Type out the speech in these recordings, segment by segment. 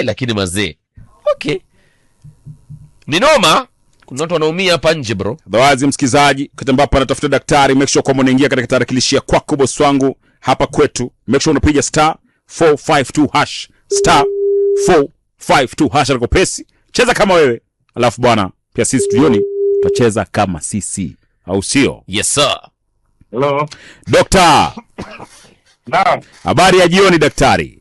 Lakini mazee. Okay. Ni noma. Kuna watu wanaumia hapa nje bro. Dhawazi msikizaji, wakati ambapo anatafuta daktari, make sure kwamba unaingia katika tarakilishi kwako boss wangu hapa kwetu. Make sure unapiga *452# *452# na kopesi. Cheza kama wewe. Alafu bwana, pia sisi studioni tutacheza kama sisi. Au sio? Yes sir. Hello. Dokta. Naam. Habari ya jioni daktari.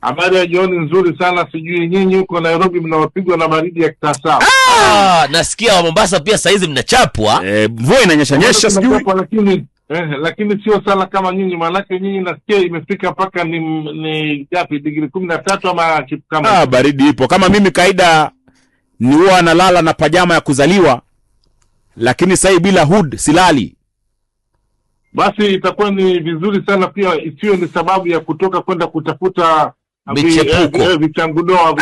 Habari ya jioni nzuri sana, sijui nyinyi huko Nairobi mnaopigwa na baridi ya kitasa. Nasikia wa Mombasa pia saizi mnachapwa. Mvua inanyesha sijui. Lakini sio sana kama nyinyi, maana nyinyi nasikia imefika paka ni gapi, degree 13 ama kitu kama. Baridi ipo. Kama mimi kaida ni huwa nalala na pajama ya kuzaliwa, lakini sasa bila hood silali. Basi itakuwa ni vizuri sana pia isiwe ni sababu ya kutoka kwenda kutafuta vichangudoa.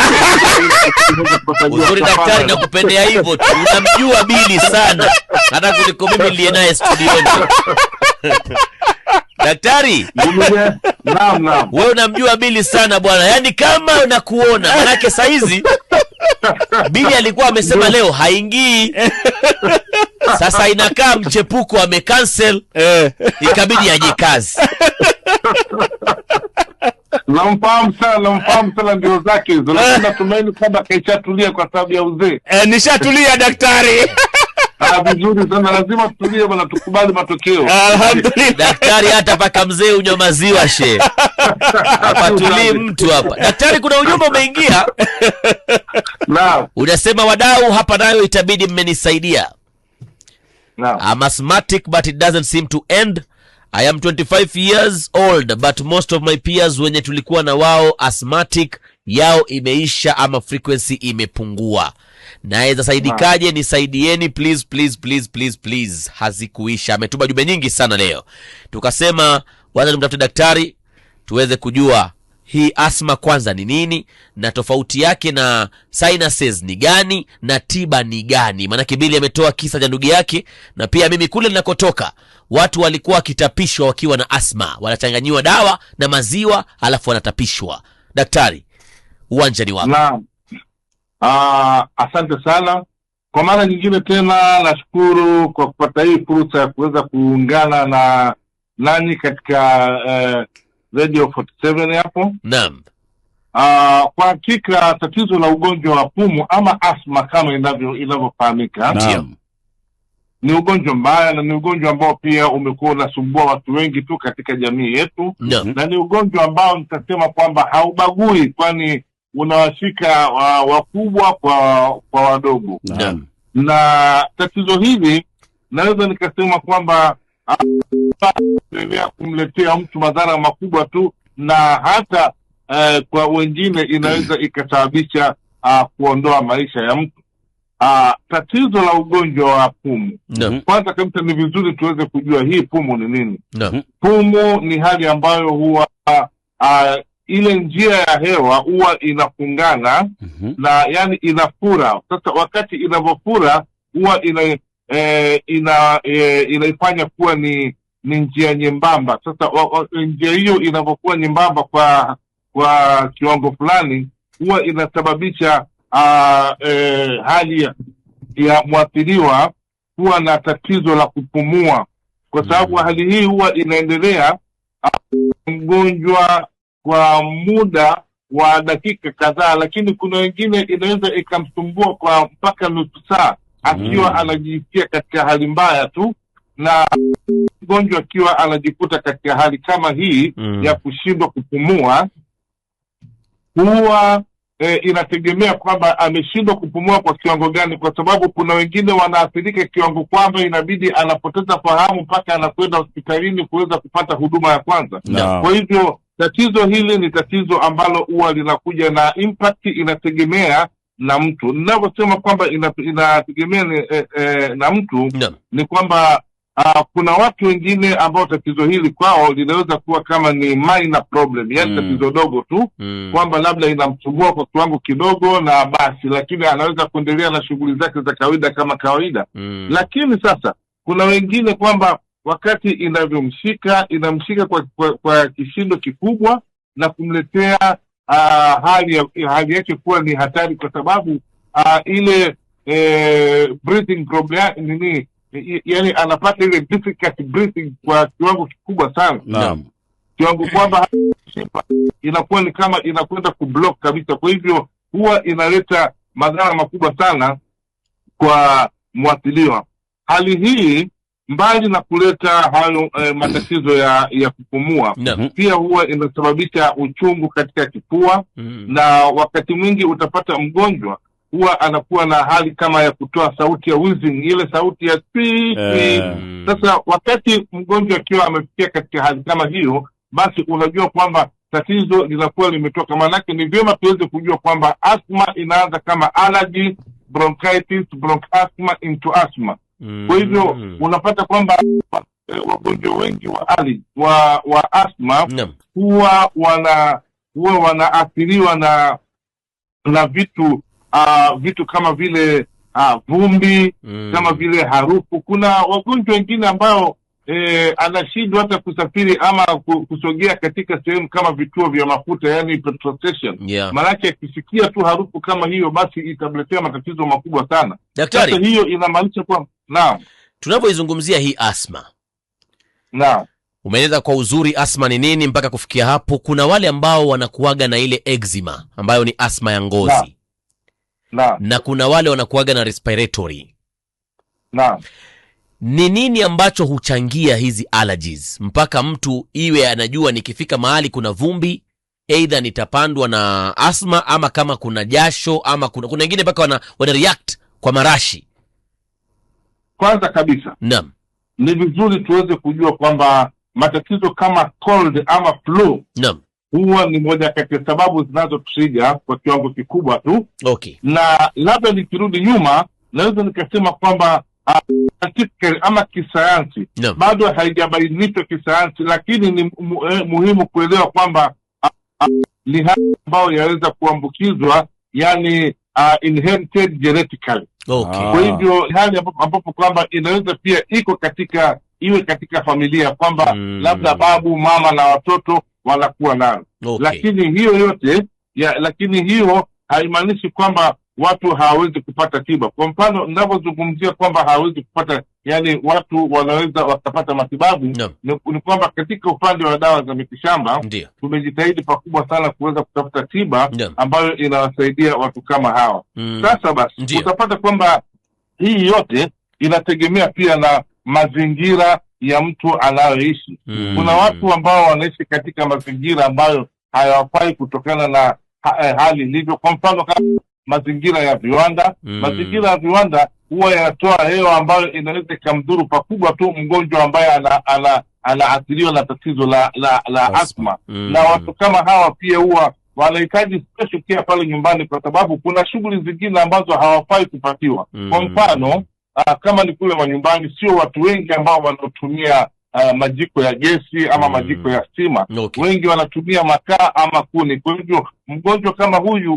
Uzuri daktari na kupendea hivyo tu. Unamjua Bili sana. Hata kuliko mimi niliye naye studioni. Daktari. Naam. Wewe unamjua Bili sana bwana. Yaani kama unakuona. Manake saizi Bili alikuwa amesema leo haingii. Sasa inakaa mchepuko amecancel. Ikabidi aje kazi. Namfahamu sana ndio zake hizo. Lakini natumaini kwamba kaishatulia kwa sababu ya uzee. Nishatulia daktari. Vizuri sana, lazima tutulie bwana, tukubali matokeo. Alhamdulillah. Daktari hata paka mzee unywa maziwa she. Hapa tulii mtu hapa. Daktari, kuna ujumbe umeingia. Naam. Unasema wadau hapa nayo itabidi mmenisaidia. Naam. I'm asthmatic but it doesn't seem to end. I am 25 years old but most of my peers wenye tulikuwa na wao asthmatic yao imeisha ama frequency imepungua. Naweza saidikaje? Nisaidieni please. Hazikuisha. Ametuba jumbe nyingi sana leo. Tukasema wacha tumtafute daktari tuweze kujua hii asma kwanza ni nini na tofauti yake na sinuses ni gani na tiba ni gani. Maana Bili ametoa kisa cha ndugu yake, na pia mimi kule ninakotoka watu walikuwa kitapishwa wakiwa na asma, wanachanganywa dawa na maziwa alafu wanatapishwa. Daktari, uwanja ni wako. Naam. Asante sana. Kwa mara nyingine tena nashukuru kwa kupata hii fursa ya kuweza kuungana na nani katika Radio 47 hapo. Naam. Kwa hakika tatizo la ugonjwa wa pumu ama asma kama inavyofahamika. Naam. Ni ugonjwa mbaya na ni ugonjwa ambao pia umekuwa unasumbua watu wengi tu katika jamii yetu. Naam. Na ni ugonjwa ambao nitasema kwamba haubagui, kwani unawashika wakubwa kwa wadogo. Naam. Na tatizo hili naweza nikasema kwamba kumletea mtu madhara makubwa tu, na hata kwa wengine inaweza ikasababisha kuondoa maisha ya mtu. Tatizo la ugonjwa wa pumu. Kwanza kabisa ni vizuri tuweze kujua hii pumu ni nini. Pumu ni hali ambayo huwa ile njia ya hewa huwa inafungana na yani inafura. Sasa wakati inavyofura huwa inaifanya kuwa ni njia nyembamba. Sasa njia hiyo inavyokuwa nyembamba kwa kiwango fulani huwa inasababisha hali ya mwathiriwa kuwa na tatizo la kupumua, kwa sababu hali hii huwa inaendelea mgonjwa kwa muda wa dakika kadhaa, lakini kuna wengine inaweza ikamsumbua kwa mpaka nusu saa akiwa anajisikia katika hali mbaya tu. Na mgonjwa akiwa anajikuta katika hali kama hii ya kushindwa kupumua, huwa inategemea kwamba ameshindwa kupumua kwa kiwango gani, kwa sababu kuna wengine wanaathirika kiwango kwamba inabidi anapoteza fahamu mpaka anakwenda hospitalini kuweza kupata huduma ya kwanza. Kwa hivyo tatizo hili ni tatizo ambalo huwa linakuja na impact, inategemea na mtu. Ninavyosema kwamba inategemea na mtu ni kwamba kuna watu wengine ambao tatizo hili kwao linaweza kuwa kama ni minor problem, yani tatizo dogo tu, kwamba labda inamsumbua kwa kiwango kidogo na basi, lakini anaweza kuendelea na shughuli zake za kawaida kama kawaida. Lakini sasa kuna wengine kwamba wakati inamshika kwa kishindo kikubwa na kumletea hali yake kuwa ni hatari, kwa sababu ile breathing problem yani anapata ile difficult breathing kwa kiwango kikubwa sana. Naam. Kiwango kwamba inakuwa ni kama inakwenda kublock kabisa. Kwa hivyo huwa inaleta madhara makubwa sana kwa mwathiriwa. Hali hii mbali na kuleta hayo matatizo ya kupumua, pia huwa inasababisha uchungu katika kifua, na wakati mwingi utapata mgonjwa huwa anakuwa na hali kama ya kutoa sauti ya wheezing, ile sauti ya Sasa wakati mgonjwa akiwa amefikia katika hali kama hiyo, basi unajua kwamba tatizo linakuwa limetoka. Maanake ni vyema tuweze kujua kwamba asthma inaanza kama allergy, bronchitis, bronchasthma into asthma. Kwa hivyo unapata kwamba wagonjwa wengi wa asthma huwa wanaathiriwa na vitu kama vile vumbi, kama vile harufu. Kuna wagonjwa wengine ambao anashindwa hata kusafiri ama kusogea katika sehemu kama vituo vya mafuta, yani petrol station. Maanake akisikia tu harufu kama hiyo, basi itamletea matatizo makubwa sana. Daktari, sasa hiyo inamaanisha kwa tunapoizungumzia hii asma, umeeleza kwa uzuri asma ni nini mpaka kufikia hapo. Kuna wale ambao wanakuaga na ile eczema ambayo ni asma ya ngozi na kuna wale wanakuaga na respiratory. Ni nini ambacho huchangia hizi allergies mpaka mtu iwe anajua nikifika mahali kuna vumbi either nitapandwa na asma, ama kama kuna jasho, ama kuna wengine mpaka wana react kwa marashi? Kwanza kabisa, ni vizuri tuweze kujua kwamba matatizo kama cold ama flu huwa ni moja kati ya sababu zinazotrigger kwa kiwango kikubwa tu. Na labda nikirudi nyuma, naweza nikasema kwamba ama kisayansi bado haijabainishwa kisayansi, lakini ni muhimu kuelewa kwamba ni hali ambayo yaweza kuambukizwa, yani inherited genetically. Kwa hivyo hali ambapo kwamba inaweza pia iwe katika familia, kwamba labda babu, mama na watoto wanakuwa nayo. Lakini hiyo haimaanishi kwamba watu hawawezi kupata tiba. Kwa mfano, ninapozungumzia kwamba hawawezi kupata, yani watu wanaweza wakapata matibabu, ni kwamba katika upande wa dawa za mitishamba tumejitahidi pakubwa sana kuweza kutafuta tiba ambayo inawasaidia watu kama hawa. Sasa basi utapata kwamba hii yote inategemea pia na mazingira ya mtu anayoishi. Kuna watu ambao wanaishi katika mazingira ambayo hayawafai kutokana na hali ilivyo. Kwa mfano kama mazingira ya viwanda, mazingira ya viwanda huwa yanatoa hewa ambayo inaweza ikamdhuru pakubwa tu mgonjwa ambaye anaathiriwa na tatizo la asthma. Na watu kama hawa pia huwa wanahitaji special care pale nyumbani, kwa sababu kuna shughuli zingine ambazo hawafai kupatiwa. Kwa mfano kama ni kule manyumbani, sio watu wengi ambao wanatumia majiko ya gesi ama majiko ya stima. Wengi wanatumia makaa ama kuni. Kwa hivyo mgonjwa kama huyu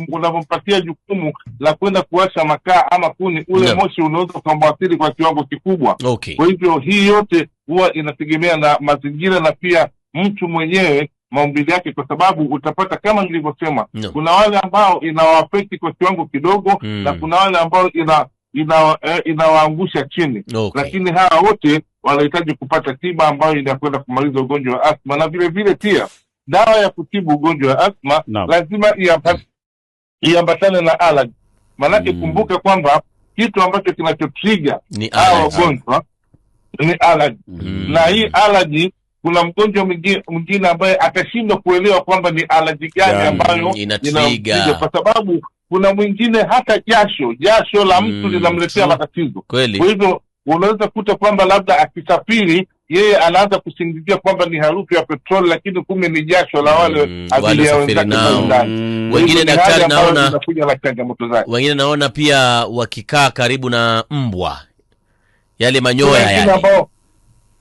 unavompatia jukumu la kwenda kuwasha makaa ama kuni, ule moshi unaweza kumwathiri kwa kiwango kikubwa. Kwa hivyo hii yote huwa inategemea na mazingira na pia mtu mwenyewe maumbile yake, kwa sababu utapata kama nilivyosema, kuna wale ambao inawaafekti kwa kiwango kidogo na kuna wale ambao inawaangusha chini. Lakini hawa wote wanahitaji kupata tiba ambayo inakwenda kumaliza ugonjwa wa asthma. Na vile vile pia dawa ya kutibu ugonjwa wa asthma lazima iambatane na allergy. Maanake kumbuka kwamba kitu ambacho kinachotrigger hawa ugonjwa ni allergy. Na hii allergy, kuna mgonjwa mwingine ambaye atashindwa kuelewa kwamba ni allergy gani ambayo inatrigger, kwa sababu kuna mwingine hata jasho la mtu linamletea matatizo. Kwa hivyo unaweza kuta kwamba labda akisafiri yeye anaanza kusingizia kwamba ni harufu ya petroli, lakini kumbe ni jasho la wale abiria wenzake ndani. Wengine daktari wengine naona pia wakikaa karibu na mbwa, yale manyoya yale.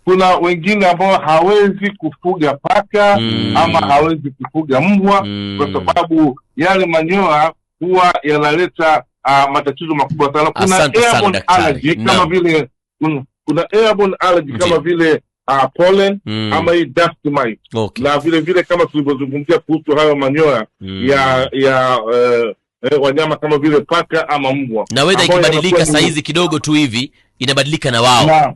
Kuna wengine ambao hawezi kufuga paka ama hawezi kufuga mbwa, kwa sababu yale manyoya huwa yanaleta matatizo makubwa sana. Kuna airborne allergy kama vile kama vile pollen ama hii dust mite. Okay. Na vile vile kama tulivyozungumzia kuhusu hayo manyoya ya wanyama kama vile paka ama mbwa. Na weather ikibadilika saa hizi kidogo tu hivi inabadilika na wao. Na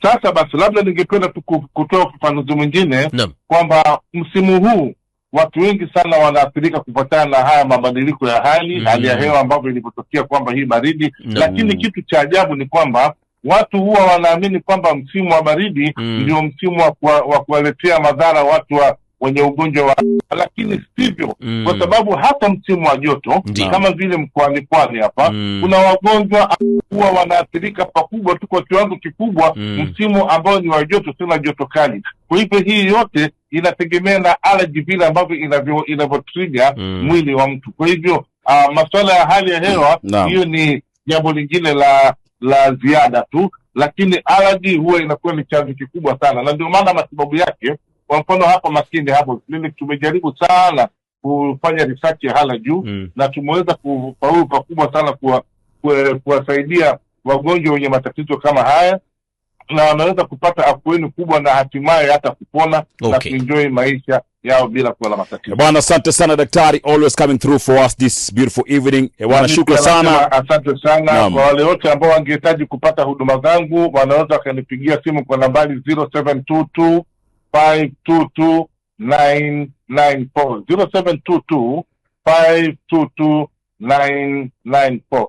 sasa basi labda ningependa kutoa ufafanuzi mwingine kwamba msimu huu watu wengi sana wanaathirika kufuatana na haya mabadiliko ya hali ya hewa ambavyo ilipotokea kwamba hii baridi. Lakini kitu cha ajabu ni kwamba watu huwa wanaamini kwamba msimu wa baridi ndio msimu wa kuwaletea madhara watu wenye ugonjwa wa, lakini sivyo. Kwa sababu hata msimu wa joto kama vile mkoani Pwani hapa kuna wagonjwa huwa wanaathirika pakubwa tu kwa kiwango kikubwa msimu ambao ni wa joto, sio joto kali. Kwa hivyo hii yote inategemea na allergy vile ambavyo inavyotrigger mwili wa mtu. Kwa hivyo masuala ya hali ya hewa hiyo ni jambo lingine la ziada tu, lakini allergy huwa inakuwa ni chanzo kikubwa sana, na ndio maana matibabu yake, kwa mfano hapa Makinde hapo clinic tumejaribu sana kufanya research ya hali juu na tumeweza kufaulu pakubwa sana kuwasaidia wagonjwa wenye matatizo kama haya, na wanaweza kupata afueni kubwa na hatimaye hata kupona na kuenjoy maisha yao bila kuwa na matatizo. Bwana, asante sana daktari, always coming through for us this beautiful evening. Bwana, shukrani sana. Asante sana. Kwa wale wote ambao wangehitaji kupata huduma zangu wanaweza kanipigia simu kwa nambari 0722 522 994 0722 522 994.